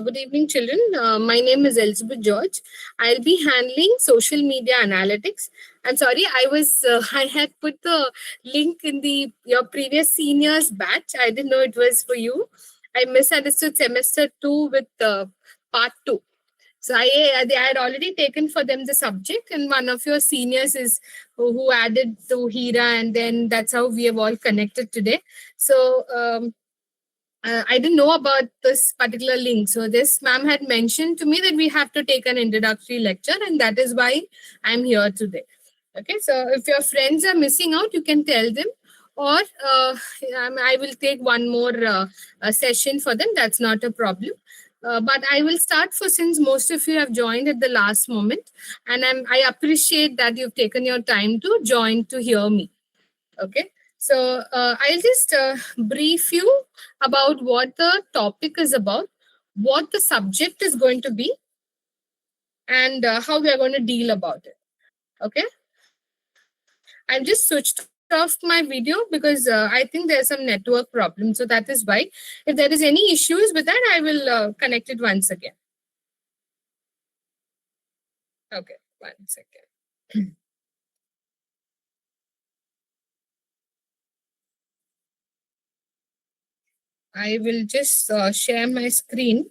Good evening, children. My name is Elizabeth George. I'll be handling social media analytics. I'm sorry, I had put the link in the your previous seniors batch. I didn't know it was for you. I misunderstood semester two with part two. So they had already taken for them the subject, and one of your seniors is who added to Hira, and then that's how we have all connected today. So. I didn't know about this particular link. So this ma'am had mentioned to me that we have to take an introductory lecture, and that is why I'm here today. Okay, so if your friends are missing out, you can tell them, or I will take one more session for them. That's not a problem. But I will start for since most of you have joined at the last moment, and I appreciate that you've taken your time to join to hear me. Okay, so I'll just brief you about what the topic is about, what the subject is going to be, and how we are going to deal about it. Okay, I'm just switched off my video because I think there's some network problem. So that is why. If there is any issues with that, I will connect it once again. Okay, 1 second. I will just share my screen.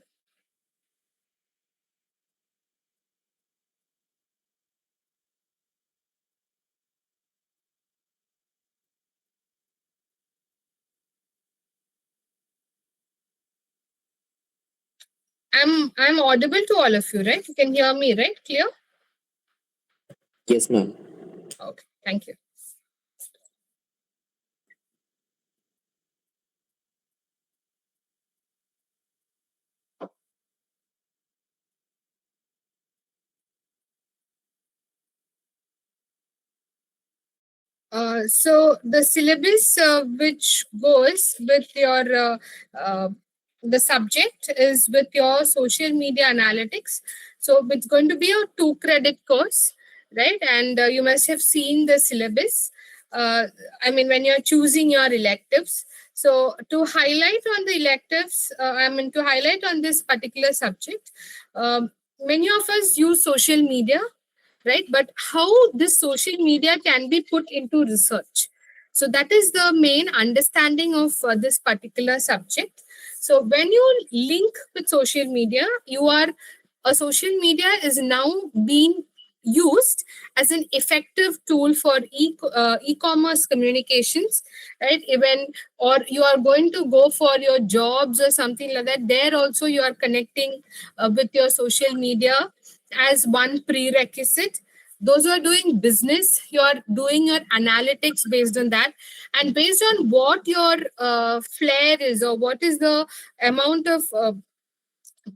I'm audible to all of you, right? You can hear me, right? Clear? Yes, ma'am. Okay, thank you. So the syllabus which goes with your the subject is with your social media analytics. So it's going to be a 2 credit course, right? And you must have seen the syllabus. I mean, when you're choosing your electives. So to highlight on the electives, to highlight on this particular subject, many of us use social media, right? But how this social media can be put into research. So that is the main understanding of this particular subject. So when you link with social media, a social media is now being used as an effective tool for e-commerce communications, right? Even or you are going to go for your jobs or something like that, there also you are connecting with your social media as one prerequisite. Those who are doing business, you are doing your analytics based on that, and based on what your flair is, or what is the amount of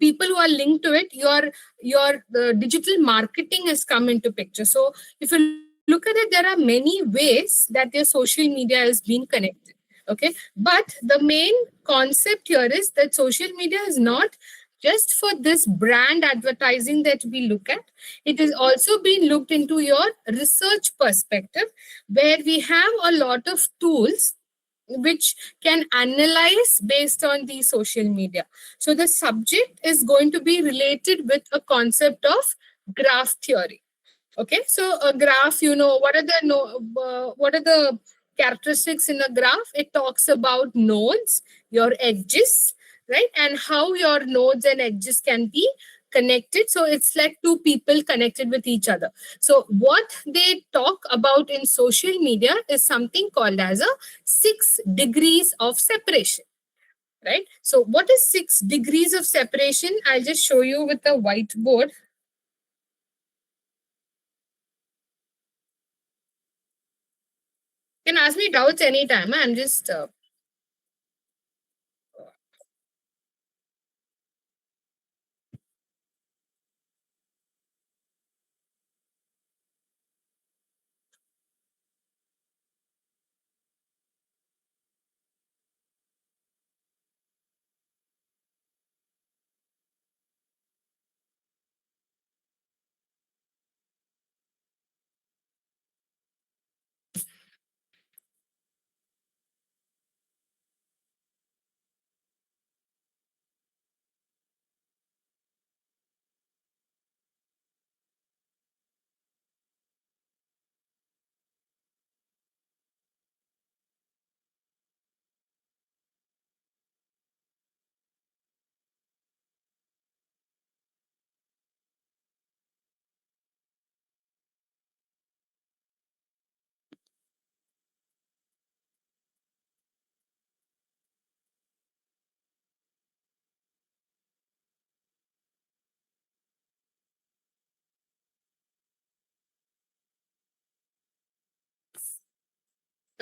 people who are linked to it, your digital marketing has come into picture. So if you look at it, there are many ways that your social media is being connected. Okay, but the main concept here is that social media is not just for this brand advertising that we look at. It is also being looked into your research perspective, where we have a lot of tools which can analyze based on the social media. So the subject is going to be related with a concept of graph theory. Okay, so a graph, what are the characteristics in a graph? It talks about nodes, your edges, right? And how your nodes and edges can be connected. So it's like two people connected with each other. So what they talk about in social media is something called as a 6 degrees of separation, right? So what is 6 degrees of separation? I'll just show you with a whiteboard. You can ask me doubts anytime. I'm just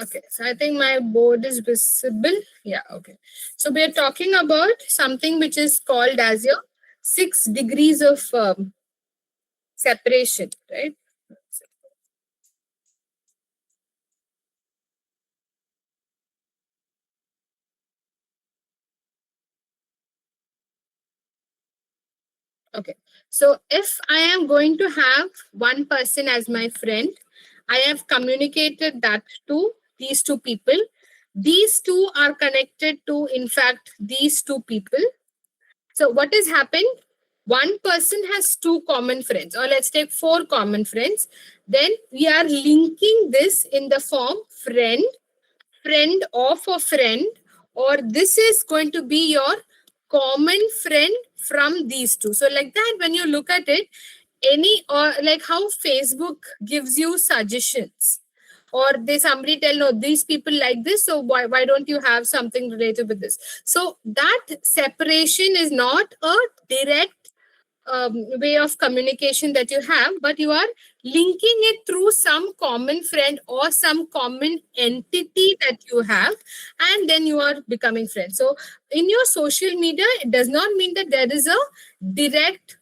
Okay, so I think my board is visible. Yeah, okay. So we are talking about something which is called as your 6 degrees of separation, right? Okay. So if I am going to have one person as my friend, I have communicated that to these two people. These two are connected to, in fact, these two people. So what has happened? One person has two common friends, or let's take four common friends. Then we are linking this in the form friend, friend of a friend, or this is going to be your common friend from these two. So like that, when you look at it, any, or like how Facebook gives you suggestions, or they somebody tell, no, these people like this, so why don't you have something related with this? So that separation is not a direct way of communication that you have, but you are linking it through some common friend or some common entity that you have, and then you are becoming friends. So in your social media, it does not mean that there is a direct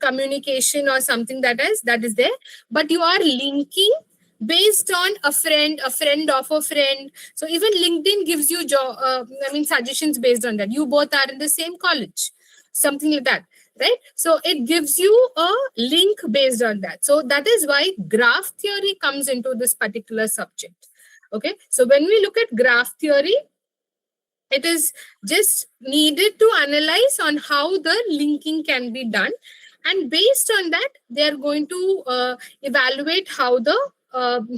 communication or something that is there, but you are linking based on a friend of a friend. So even LinkedIn gives you suggestions based on that. You both are in the same college, something like that, right? So it gives you a link based on that. So that is why graph theory comes into this particular subject. Okay, so when we look at graph theory, it is just needed to analyze on how the linking can be done, and based on that they are going to evaluate how the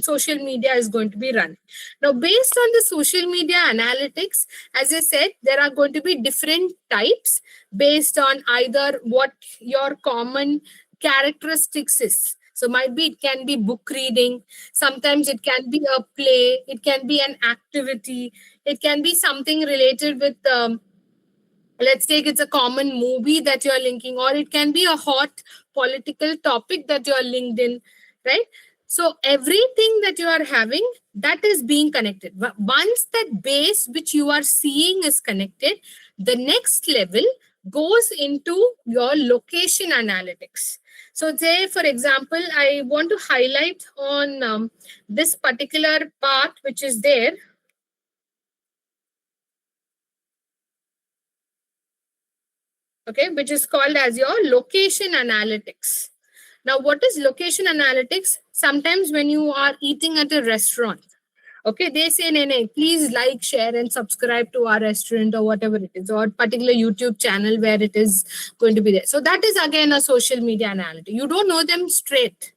social media is going to be run. Now based on the social media analytics, as I said, there are going to be different types based on either what your common characteristics is. So might be it can be book reading, sometimes it can be a play, it can be an activity, it can be something related with let's take it's a common movie that you're linking, or it can be a hot political topic that you're linked in, right? So everything that you are having, that is being connected. But once that base which you are seeing is connected, the next level goes into your location analytics. So say for example, I want to highlight on this particular part which is there. Okay, which is called as your location analytics. Now, what is location analytics? Sometimes when you are eating at a restaurant, okay, they say, "Nay, please like, share, and subscribe to our restaurant," or whatever it is, or particular YouTube channel where it is going to be there. So that is again a social media analytic. You don't know them straight,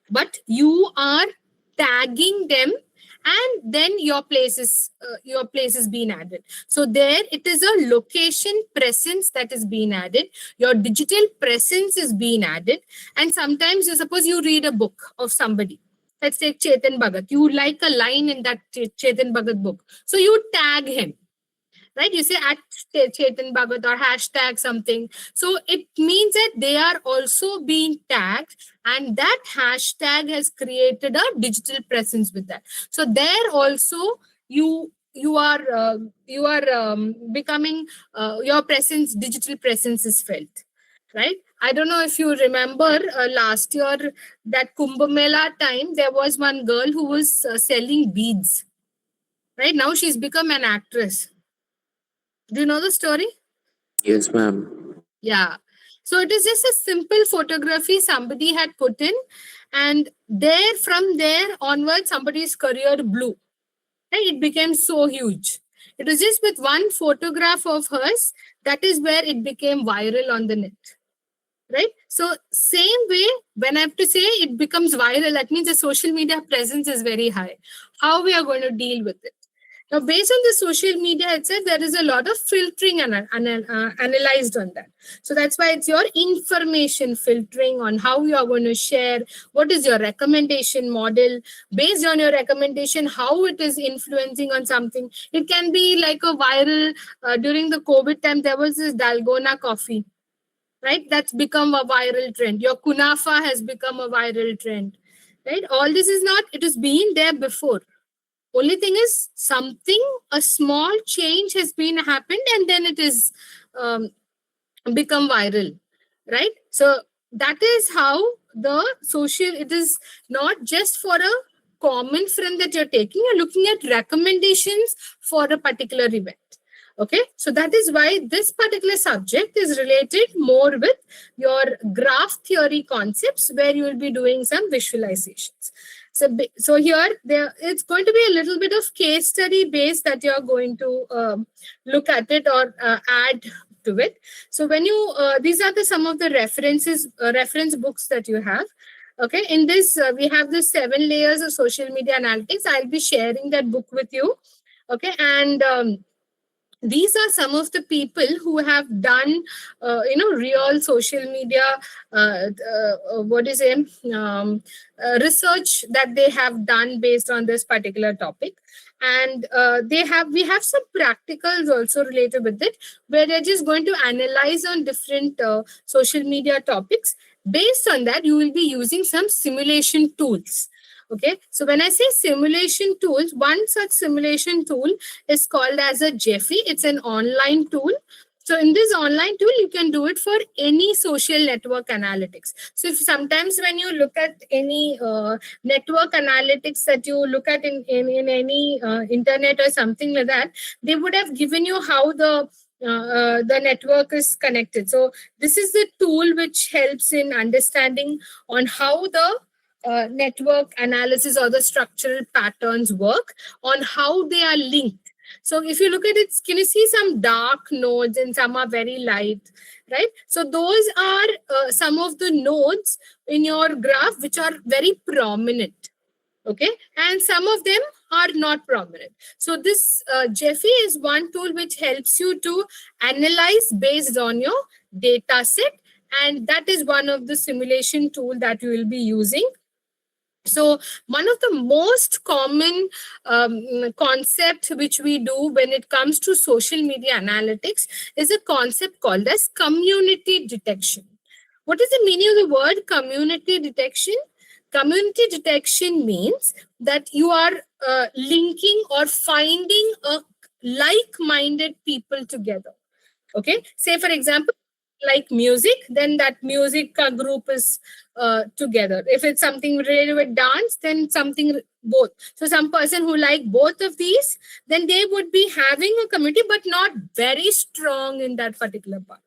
but you are tagging them, and then your place is being added. So there it is a location presence that is being added, your digital presence is being added. And sometimes you suppose you read a book of somebody, let's take Chetan Bhagat, you like a line in that Chetan Bhagat book, so you tag him, right? You say at Chetan Bhagat or hashtag something. So it means that they are also being tagged, and that hashtag has created a digital presence with that. So there also you are becoming your presence, digital presence is felt, right? I don't know if you remember last year that Kumbh Mela time, there was one girl who was selling beads. Right now, she's become an actress. Do you know the story? Yes, ma'am. Yeah. So it is just a simple photography somebody had put in, and there from there onward, somebody's career blew. Right? It became so huge. It was just with one photograph of hers, that is where it became viral on the net. Right? So, same way, when I have to say it becomes viral, that means the social media presence is very high. How we are going to deal with it? Now, based on the social media itself, there is a lot of filtering analyzed on that. So that's why it's your information filtering on how you are going to share. What is your recommendation model? Based on your recommendation, how it is influencing on something. It can be like a viral. During the COVID time, there was this Dalgona coffee, right? That's become a viral trend. Your kunafa has become a viral trend, right? All this is not. It has been there before, Only thing is a small change has been happened, and then it is um, become viral, right? So that is how the social, it is not just for a common friend that you're taking, you're looking at recommendations for a particular event. Okay, so that is why this particular subject is related more with your graph theory concepts, where you will be doing some visualizations. So here there it's going to be a little bit of case study base that you're going to look at it, or add to it. So when you these are the some of the reference books that you have. Okay, in this we have the 7 layers of social media analytics. I'll be sharing that book with you. Okay, and these are some of the people who have done real social media what is it research that they have done based on this particular topic. And we have some practicals also related with it, where they're just going to analyze on different social media topics. Based on that, you will be using some simulation tools. Okay, so when I say simulation tools, one such simulation tool is called as a Jeffy. It's an online tool. So in this online tool, you can do it for any social network analytics. So if sometimes when you look at any network analytics that you look at in any internet or something like that, they would have given you how the network is connected. So this is the tool which helps in understanding on how the network analysis or the structural patterns work, on how they are linked. So if you look at it, can you see some dark nodes and some are very light, right? So those are some of the nodes in your graph which are very prominent. Okay, and some of them are not prominent. So this Jeffy is one tool which helps you to analyze based on your data set, and that is one of the simulation tool that you will be using. So one of the most common concept which we do when it comes to social media analytics is a concept called as community detection. What is the meaning of the word community detection? Community detection means that you are linking or finding a like-minded people together. Okay, say for example, like music, then that music group is together. If it's something related with dance, then something both. So some person who like both of these, then they would be having a community, but not very strong in that particular part.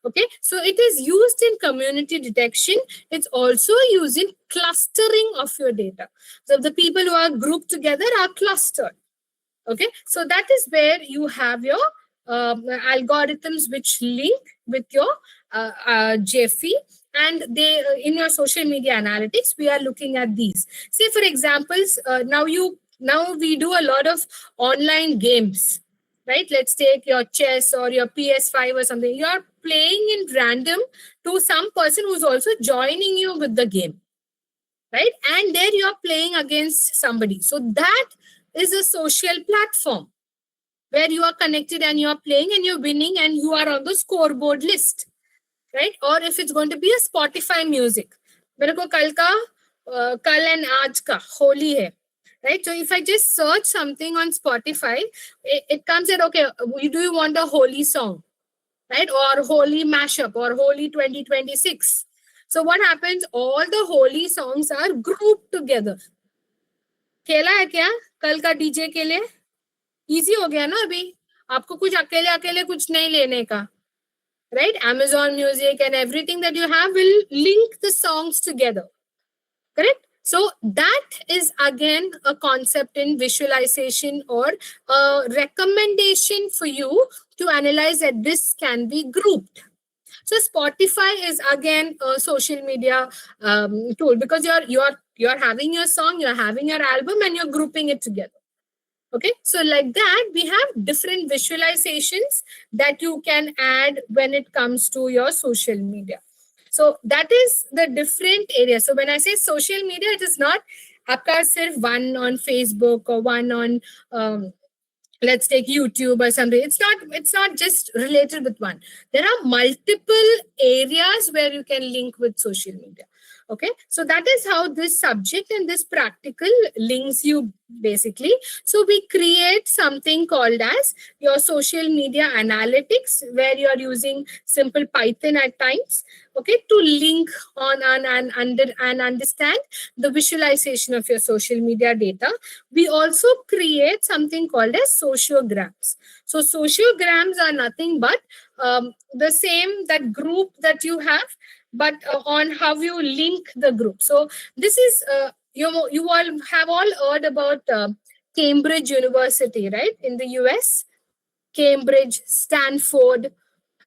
Okay, so it is used in community detection. It's also used in clustering of your data. So the people who are grouped together are clustered. Okay, so that is where you have your algorithms which link with your Jeffy, and they in your social media analytics we are looking at these. Say for examples, now we do a lot of online games, right? Let's take your chess or your PS5 or something. You are playing in random to some person who's also joining you with the game, right? And there you are playing against somebody. So that is a social platform where you are connected and you are playing and you're winning and you are on the scoreboard list, right? Or if it's going to be a Spotify music, मेरे को कल and आज का होली है, right? So if I just search something on Spotify, it comes at, okay, do you want a holy song, right? Or holy mashup or holy 2026. So what happens? All the holy songs are grouped together. खेला है क्या कल का DJ के लिए? Easy हो गया ना अभी, आपको कुछ अकेले अकेले कुछ नहीं लेने का, right? Amazon Music and everything that you have will link the songs together, correct? So that is again a concept in visualization or a recommendation for you to analyze that this can be grouped. So Spotify is again a social media tool, because you're having your song, you're having your album, and you're grouping it together. Okay, so like that, we have different visualizations that you can add when it comes to your social media. So that is the different area. So when I say social media, it is not aapka sirf one on Facebook or one on let's take YouTube or something. It's not just related with one. There are multiple areas where you can link with social media. Okay, so that is how this subject and this practical links you basically. So we create something called as your social media analytics, where you are using simple Python at times, okay, to link on and understand the visualization of your social media data. We also create something called as sociograms. So sociograms are nothing but the same that group that you have, but on how you link the group. So this is you all have all heard about Cambridge University, right, in the US. Cambridge, Stanford,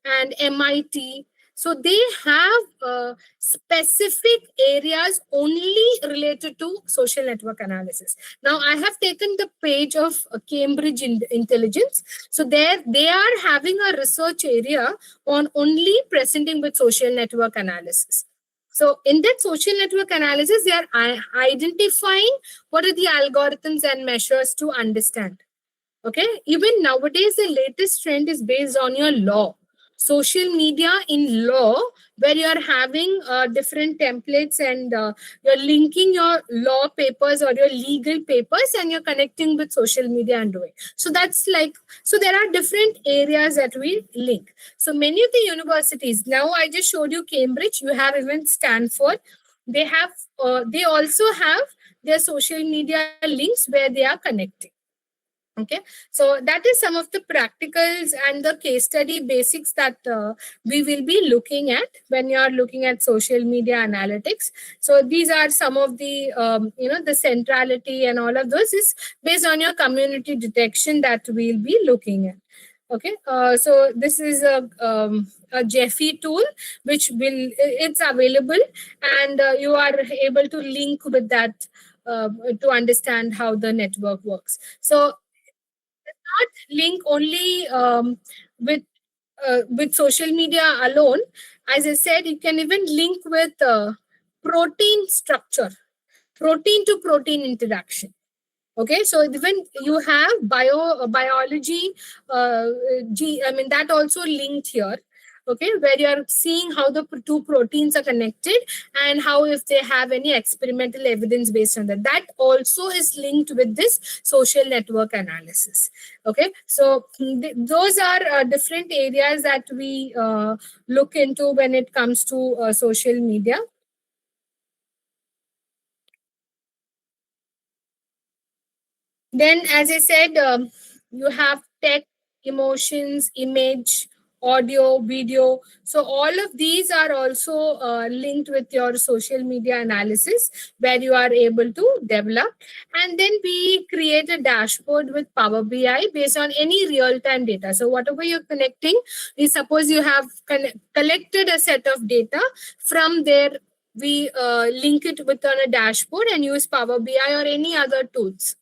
and MIT. So they have specific areas only related to social network analysis. Now, I have taken the page of Cambridge Intelligence. So there they are having a research area on only presenting with social network analysis. So in that social network analysis, they are identifying what are the algorithms and measures to understand. Okay, even nowadays, the latest trend is based on your law. Social media in law, where you are having different templates and you're linking your law papers or your legal papers and you're connecting with social media and doing. So that's like, so there are different areas that we link. So many of the universities, now I just showed you Cambridge, you have even Stanford. They have, they also have their social media links where they are connecting. Okay, so that is some of the practicals and the case study basics that we will be looking at when you are looking at social media analytics. So these are some of the the centrality and all of those is based on your community detection that we'll be looking at. Okay, so this is a Gephi tool which will, it's available, and you are able to link with that to understand how the network works. So not link only with social media alone. As I said, you can even link with protein structure, protein to protein interaction. Okay, so even you have biology, I mean that also linked here. Okay, where you are seeing how the two proteins are connected and how if they have any experimental evidence based on that. That also is linked with this social network analysis. Okay, so those are different areas that we look into when it comes to social media. Then, as I said, you have text, emotions, image, audio, video. So all of these are also linked with your social media analysis, where you are able to develop. And then we create a dashboard with Power BI based on any real-time data. So whatever you're connecting, we suppose you have collected a set of data. From there, we link it with on a dashboard and use Power BI or any other tools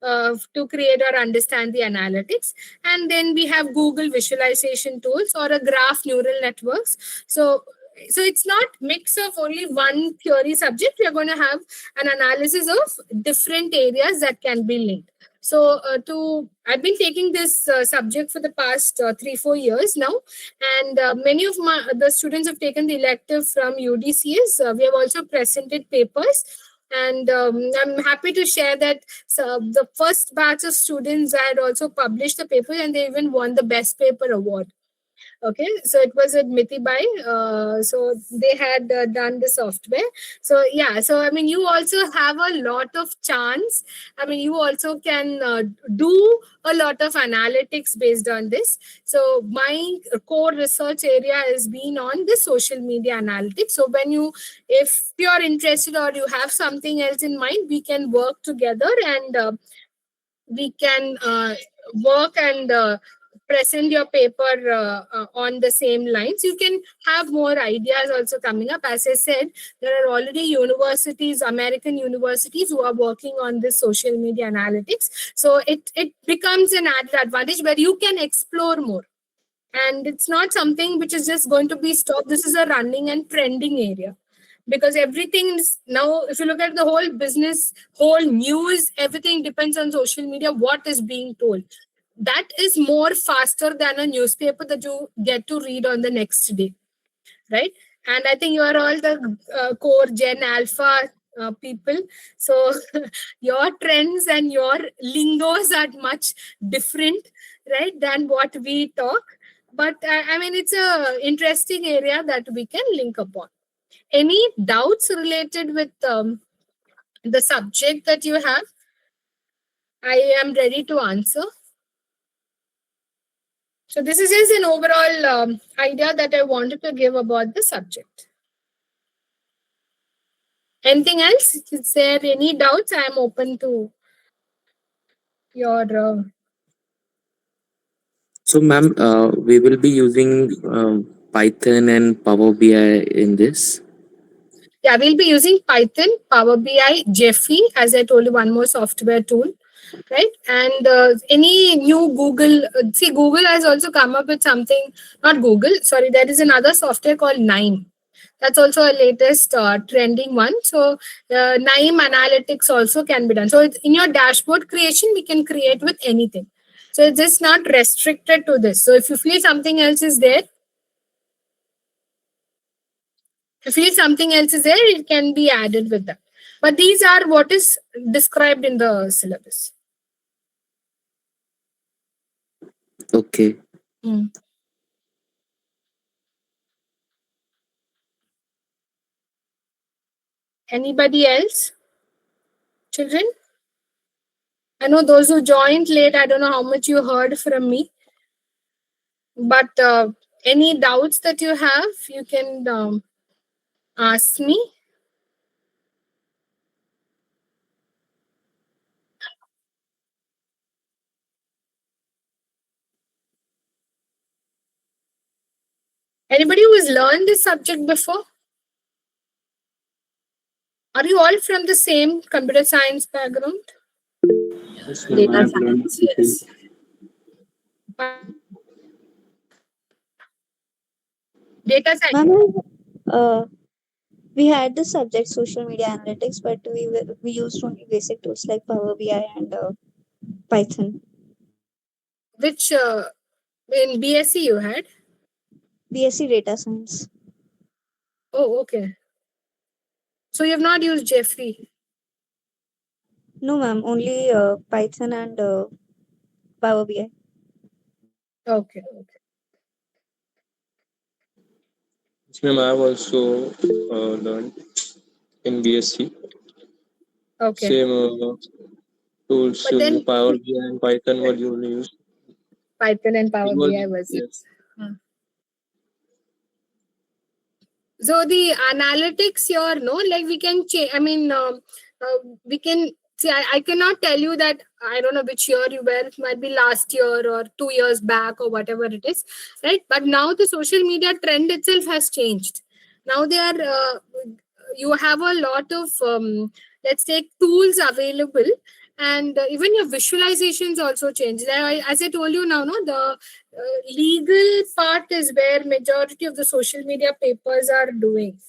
to create or understand the analytics. And then we have Google visualization tools or a graph neural networks. So it's not mix of only one theory subject. We are going to have an analysis of different areas that can be linked. So I've been taking this subject for the past 3-4 years now, and many of the students have taken the elective from UDCS. We have also presented papers, and I'm happy to share that the first batch of students had also published the paper, and they even won the best paper award. Okay, so it was at Mithibai. So they had done the software. So yeah, so I mean, you also have a lot of chance. I mean, you also can do a lot of analytics based on this. So my core research area has been on the social media analytics. So if you're interested or you have something else in mind, we can work together, and we can work and present your paper on the same lines. You can have more ideas also coming up. As I said, there are already universities, American universities, who are working on this social media analytics. So it becomes an added advantage where you can explore more. And it's not something which is just going to be stopped. This is a running and trending area, because everything is now, if you look at the whole business, whole news, everything depends on social media, what is being told. That is more faster than a newspaper that you get to read on the next day, right? And I think you are all the core Gen Alpha people. So your trends and your lingos are much different, right, than what we talk. But I mean, it's a interesting area that we can link upon. Any doubts related with the subject that you have? I am ready to answer. So this is just an overall idea that I wanted to give about the subject. Anything else? Is there any doubts? I am open to your. So, ma'am, we will be using Python and Power BI in this. Yeah, we'll be using Python, Power BI, Jeffy, as I told you, one more software tool, right? And any new Google, see, Google has also come up with something, not Google, sorry, there is another software called Nime. That's also a latest trending one. So Nime analytics also can be done. So it's in your dashboard creation, we can create with anything. So it's just not restricted to this. So if you feel something else is there, it can be added with that. But these are what is described in the syllabus. Okay. Anybody else? Children? I know those who joined late, I don't know how much you heard from me. But any doubts that you have, you can ask me. Anybody who has learned this subject before? Are you all from the same computer science background? Yes, ma'am, I have learned Yes. Data science. Ma'am, we had the subject social media analytics, but we used only basic tools like Power BI and Python. Which in BSc you had? BSc data science. Oh, okay. So you have not used Jeffrey? No, ma'am, only Python and Power BI. Okay. Yes, ma'am, I have also learned in BSc. Okay. Same tools, But then Power BI and Python were used. Python and Power BI was Yes. used. So the analytics here, no, like we can change. I mean, we can see. I cannot tell you that I don't know which year you were. It might be last year or 2 years back or whatever it is, right? But now the social media trend itself has changed. Now they are. You have a lot of let's take tools available, and even your visualizations also change. As I told you now, no, the legal part is where majority of the social media papers are doing.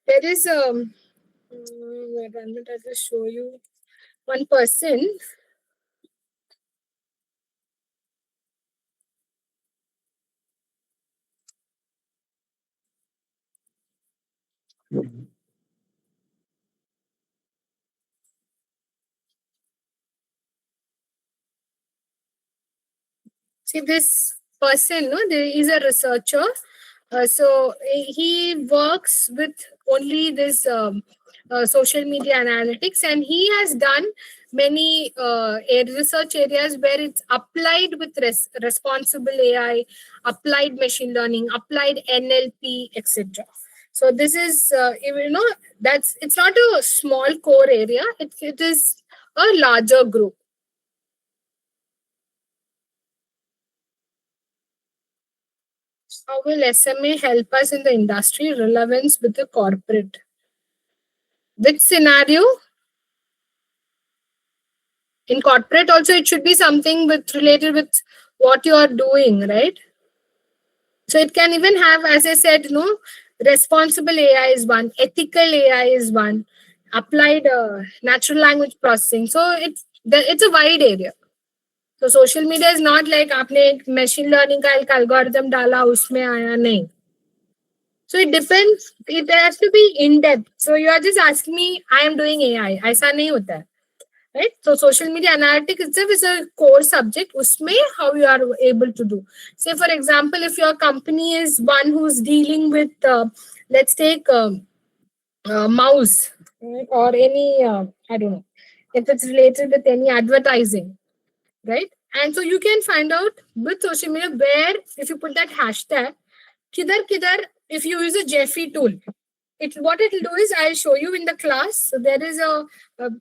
There is wait a minute, I'll just show you one person. See this person, no, there is a researcher. So he works with only this social media analytics, and he has done many research areas where it's applied with responsible AI, applied machine learning, applied NLP, etc. So this is it's not a small core area. It is a larger group. How will SMA help us in the industry? Relevance with the corporate. Which scenario? In corporate also, it should be something with related with what you are doing, right? So it can even have, as I said, responsible AI is one, ethical AI is one, applied natural language processing. So it's a wide area. So social media is not like आपने एक machine learning का एक algorithm डाला उसमें आया नहीं. So it depends. It has to be in depth. So you are just asking me, I am doing AI. ऐसा नहीं होता है. Right? So social media analytics itself is a core subject. Usme how you are able to do. Say for example, if your company is one who's dealing with, let's take mouse, right? Or any, I don't know, if it's related with any advertising, right? And so you can find out with social media where, if you put that hashtag, kidhar, if you use a Jeffy tool, what it will do is I'll show you in the class. So there is a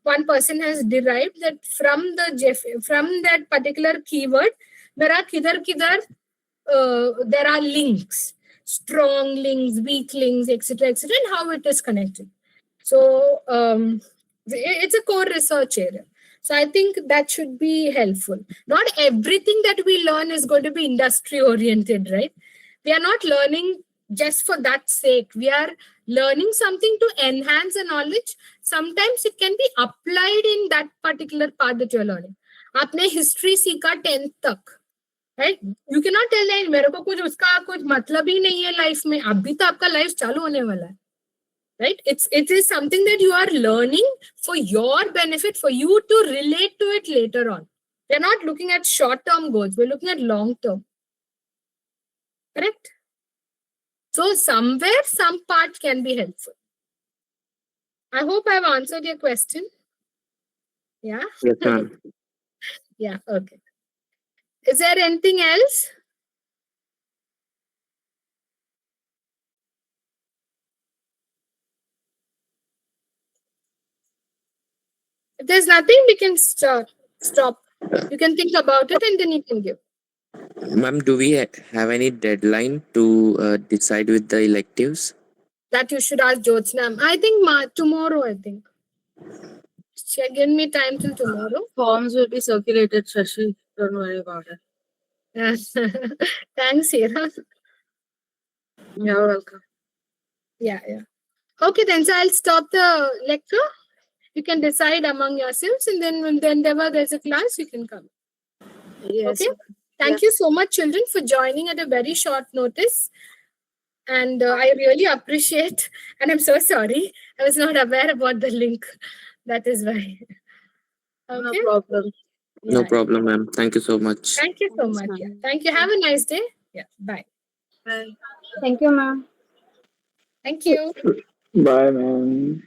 one person has derived that from that particular keyword, there are kidhar, there are links, strong links, weak links, etc., etc., and how it is connected. So it's a core research area. So I think that should be helpful. Not everything that we learn is going to be industry oriented, right? We are not learning just for that sake. We are learning something to enhance the knowledge. Sometimes it can be applied in that particular part that you're learning. आपने history सीखा 10th तक, right? You cannot tell that मेरे को कुछ उसका कुछ मतलब ही नहीं है life में. अभी तो आपका life चालू होने वाला है. Right? It is something that you are learning for your benefit, for you to relate to it later on. We're not looking at short-term goals. We're looking at long-term. Correct? So somewhere, some part can be helpful. I hope I've answered your question. Yeah? Yes, ma'am. Yeah, okay. Is there anything else? If there's nothing, we can stop. You can think about it and then you can give. Ma'am, do we have any deadline to decide with the electives? That you should ask Jyotsna. I think tomorrow, I think. Give me time till tomorrow. Forms will be circulated, Shashi. Don't worry about it. Thanks, Hira. You're welcome. Yeah. Okay, then. So I'll stop the lecture. You can decide among yourselves, and then whenever there's a class, you can come. Yes. Okay. Thank you so much, children, for joining at a very short notice. And I really appreciate, and I'm so sorry. I was not aware about the link. That is why. No Okay. problem. No Yeah. problem, ma'am. Thank you so much. Thank you so Thanks, much. ma'am. Yeah. Thank you. Have a nice day. Yeah. Bye. Bye. Thank you, ma'am. Thank you. Bye, man.